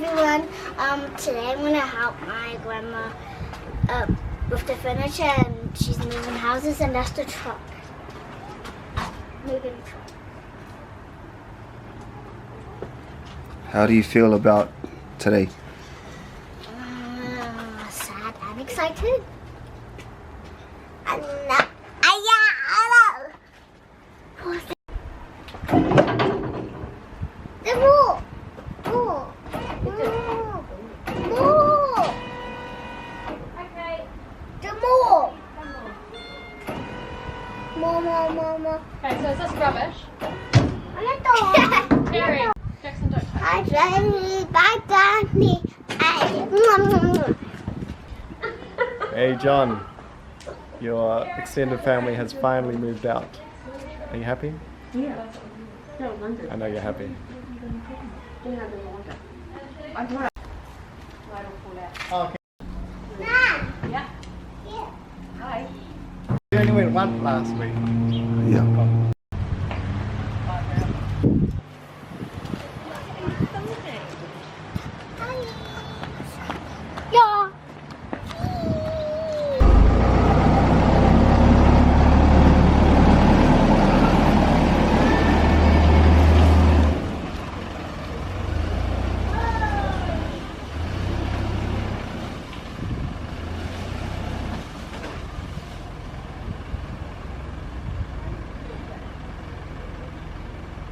everyone. Today I'm going to help my grandma with the furniture, and she's moving houses, and that's the truck. Moving truck. How do you feel about today? Sad and excited. More. Okay, so is this rubbish? Harry, Jackson, don't touch. Hi, Daddy. Bye, Daddy. Hey John, your extended family has finally moved out. Are you happy? Yeah. I know you're happy. Okay. Yeah. Hi. You only went one last week. Yeah.